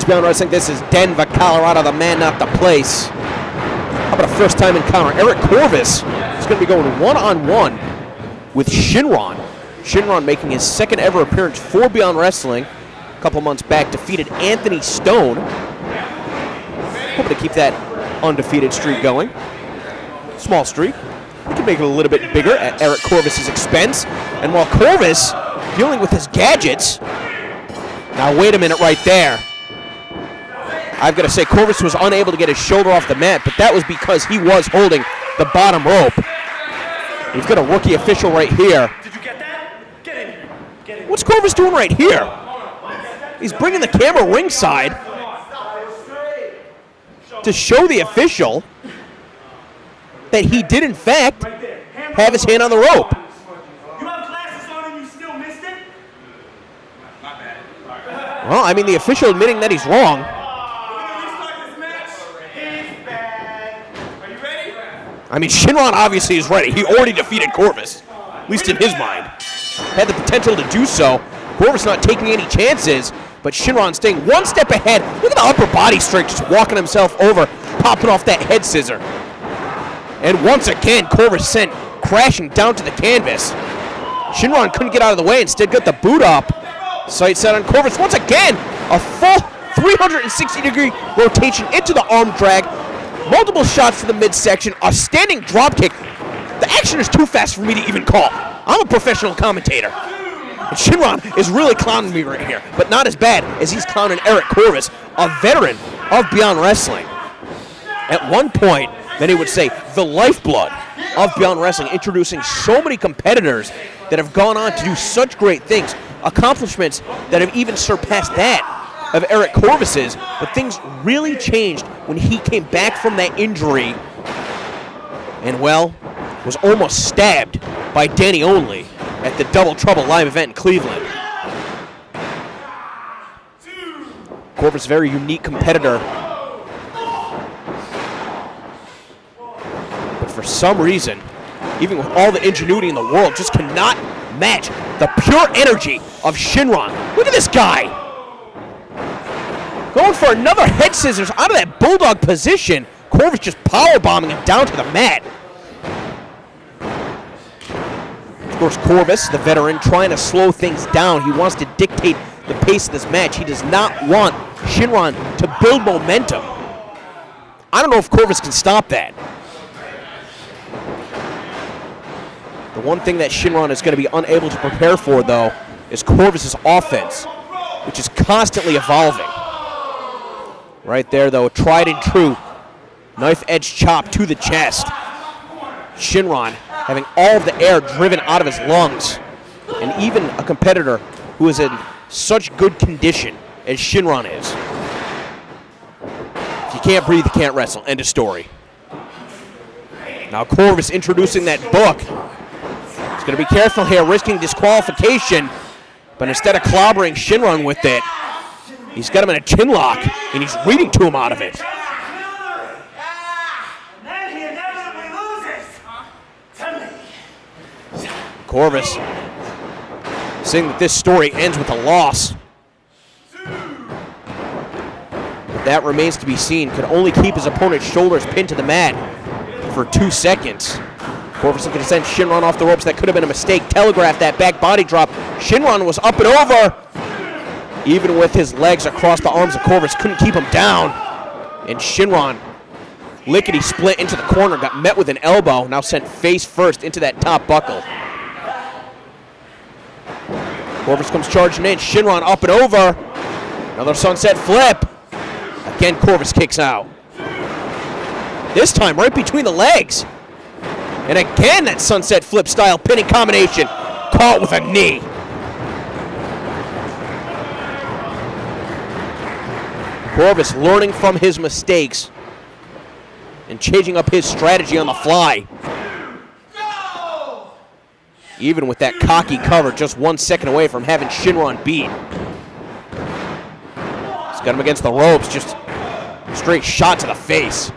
It's Beyond Wrestling. This is Denver, Colorado, the man, not the place. How about a first-time encounter? Eric Corvis is going to be going one-on-one with Shynron. Shynron making his second ever appearance for Beyond Wrestling. A couple months back, defeated Anthony Stone. Hoping to keep that undefeated streak going. Small streak. We can make it a little bit bigger at Eric Corvis' expense. And while Corvis dealing with his gadgets, now wait a minute right there. I've got to say, Corvis was unable to get his shoulder off the mat, but that was because he was holding the bottom rope. We've got a rookie official right here. Did you get that? Get in. Get in. What's Corvis doing right here? He's bringing the camera ringside to show the official that he did, in fact, have his hand on the rope. You have glasses on and you still missed it? Not bad. Well, I mean, the official admitting that he's wrong. I mean, Shynron obviously is ready. He already defeated Corvis, at least in his mind. Had the potential to do so. Corvis not taking any chances, but Shynron staying one step ahead. Look at the upper body strength, just walking himself over, popping off that head scissor. And once again, Corvis sent crashing down to the canvas. Shynron couldn't get out of the way, instead got the boot up. Sight set on Corvis. Once again, a full 360-degree rotation into the arm drag. Multiple shots to the midsection, a standing drop kick. The action is too fast for me to even call. I'm a professional commentator. And Shynron is really clowning me right here, but not as bad as he's clowning Eric Corvis, a veteran of Beyond Wrestling. At one point, many would say, the lifeblood of Beyond Wrestling, introducing so many competitors that have gone on to do such great things, accomplishments that have even surpassed that of Eric Corvis's, but things really changed when he came back from that injury and, well, was almost stabbed by Danny Only at the Double Trouble live event in Cleveland. Corvis, very unique competitor, but for some reason, even with all the ingenuity in the world, just cannot match the pure energy of Shynron. Look at this guy. Going for another head scissors out of that bulldog position. Corvis just powerbombing him down to the mat. Of course, Corvis, the veteran, trying to slow things down. He wants to dictate the pace of this match. He does not want Shynron to build momentum. I don't know if Corvis can stop that. The one thing that Shynron is going to be unable to prepare for, though, is Corvis' offense, which is constantly evolving. Right there, though, tried and true. Knife-edge chop to the chest. Shynron having all of the air driven out of his lungs. And even a competitor who is in such good condition as Shynron is. If you can't breathe, you can't wrestle. End of story. Now Corvis introducing that book. He's going to be careful here, risking disqualification. But instead of clobbering Shynron with it, he's got him in a chin lock, and he's reading to him out of it. Corvis saying that this story ends with a loss. But that remains to be seen. Could only keep his opponent's shoulders pinned to the mat for 2 seconds. Corvis looking to send Shynron off the ropes. That could have been a mistake. Telegraphed that back body drop. Shynron was up and over. Even with his legs across the arms of Corvis, couldn't keep him down. And Shynron, lickety split into the corner, got met with an elbow, now sent face first into that top buckle. Corvis comes charging in, Shynron up and over. Another sunset flip. Again, Corvis kicks out. This time right between the legs. And again, that sunset flip style pinning combination, caught with a knee. Corvis learning from his mistakes and changing up his strategy on the fly. Even with that cocky cover, just 1 second away from having Shynron beat. He's got him against the ropes, just straight shot to the face.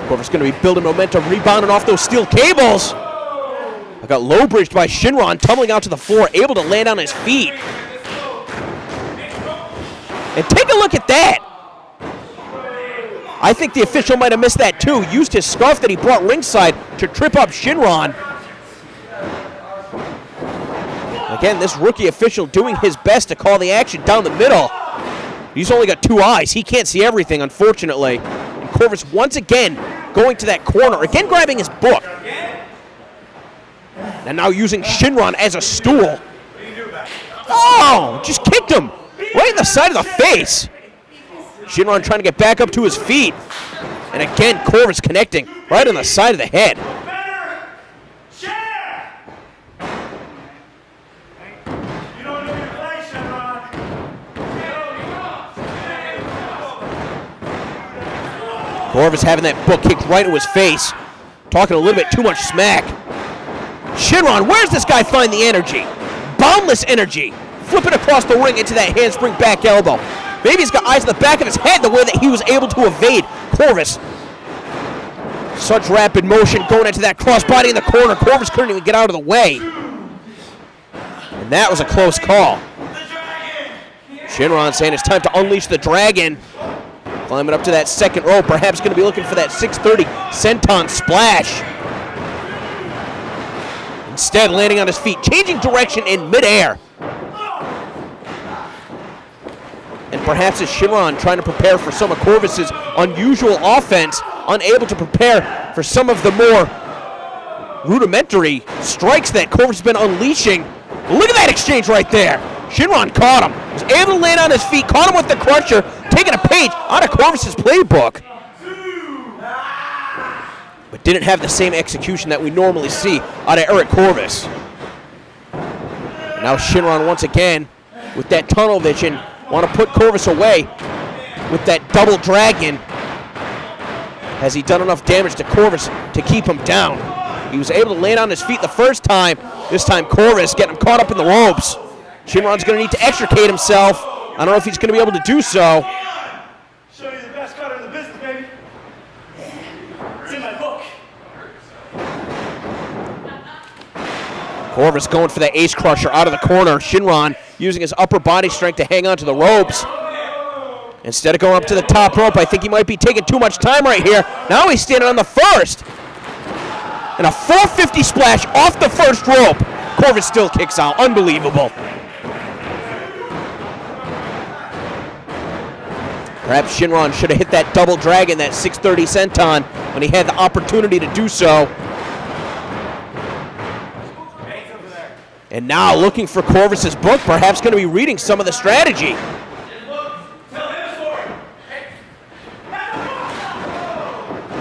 Corvis going to be building momentum, rebounding off those steel cables. I got low bridged by Shynron, tumbling out to the floor, able to land on his feet. And take a look at that. I think the official might have missed that too. Used his scarf that he brought ringside to trip up Shynron. Again, this rookie official doing his best to call the action down the middle. He's only got 2 eyes. He can't see everything, unfortunately. And Corvis once again going to that corner, again grabbing his book. And now using Shynron as a stool. Oh, just kicked him right in the side of the face. Shynron trying to get back up to his feet. And again, Corvis connecting right on the side of the head. Corvis having that book kicked right to his face. Talking a little bit too much smack. Shynron, where's this guy find the energy? Boundless energy. Flipping across the ring into that handspring back elbow. Maybe he's got eyes in the back of his head the way that he was able to evade Corvis. Such rapid motion going into that crossbody in the corner. Corvis couldn't even get out of the way. And that was a close call. Shynron saying it's time to unleash the dragon. Climbing up to that second rope, perhaps going to be looking for that 630 senton splash. Instead, landing on his feet, changing direction in midair. And perhaps as Shynron trying to prepare for some of Corvis's unusual offense, unable to prepare for some of the more rudimentary strikes that Corvis has been unleashing. Look at that exchange right there. Shynron caught him, was able to land on his feet, caught him with the crusher, taking a page out of Corvis's playbook. But didn't have the same execution that we normally see out of Eric Corvis. Now Shynron once again with that tunnel vision, want to put Corvis away with that double dragon. Has he done enough damage to Corvis to keep him down? He was able to land on his feet the first time. This time Corvis getting him caught up in the ropes. Shynron's going to need to extricate himself. I don't know if he's going to be able to do so. Show you the best cutter in the business, baby. It's in my book. Corvis going for the ace crusher out of the corner. Shynron using his upper body strength to hang on to the ropes. Instead of going up to the top rope, I think he might be taking too much time right here. Now he's standing on the first. And a 450 splash off the first rope. Corvis still kicks out. Unbelievable. Perhaps Shynron should have hit that double dragon, that 630 senton, when he had the opportunity to do so. And now looking for Corvis's book, perhaps going to be reading some of the strategy.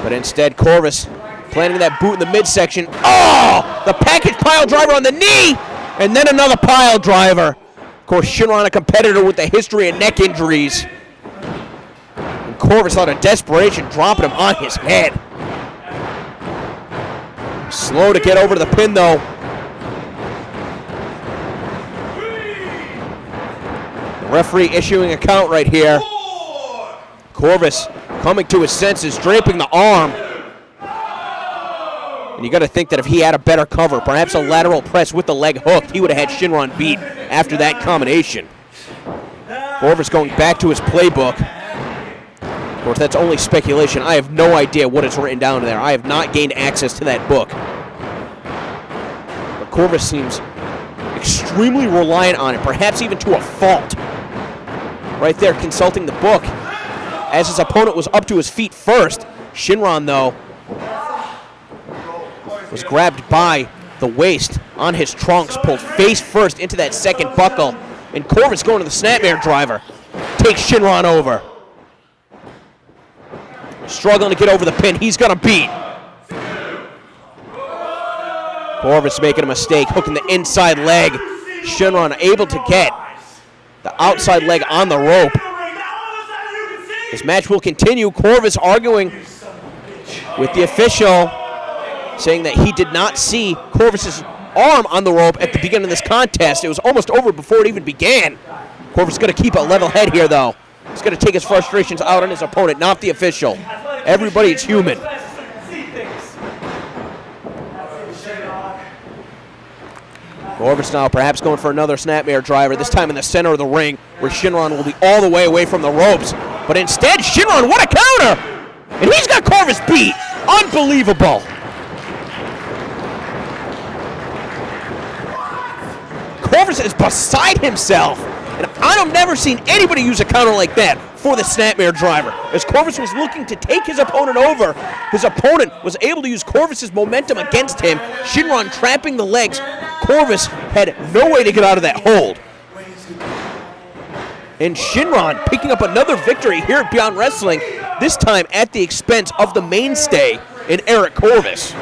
But instead, Corvis planting that boot in the midsection. Oh! The package pile driver on the knee! And then another pile driver. Of course, Shynron, a competitor with a history of neck injuries. And Corvis, out of desperation, dropping him on his head. Slow to get over to the pin, though. The referee issuing a count right here. Corvis coming to his senses, draping the arm. And you got to think that if he had a better cover, perhaps a lateral press with the leg hooked, he would have had Shynron beat after that combination. Corvis going back to his playbook. Of course, that's only speculation. I have no idea what is written down there. I have not gained access to that book. But Corvis seems extremely reliant on it, perhaps even to a fault. Right there, consulting the book. As his opponent was up to his feet first, Shynron, though, was grabbed by the waist on his trunks, pulled face first into that second buckle, and Corvis going to the snapmare driver. Takes Shynron over. Struggling to get over the pin. He's going to beat. Corvis making a mistake, hooking the inside leg. Shynron able to get the outside leg on the rope. This match will continue. Corvis arguing with the official, saying that he did not see Corvis's arm on the rope at the beginning of this contest. It was almost over before it even began. Corvis is going to keep a level head here, though. He's going to take his frustrations out on his opponent, not the official. Everybody is human. Corvis now perhaps going for another snapmare driver, this time in the center of the ring, where Shynron will be all the way away from the ropes. But instead, Shynron, what a counter! And he's got Corvis beat. Unbelievable. Corvis is beside himself. And I've never seen anybody use a counter like that for the snapmare driver. As Corvis was looking to take his opponent over, his opponent was able to use Corvis's momentum against him. Shynron trapping the legs. Corvis had no way to get out of that hold. And Shynron picking up another victory here at Beyond Wrestling, this time at the expense of the mainstay in Eric Corvis.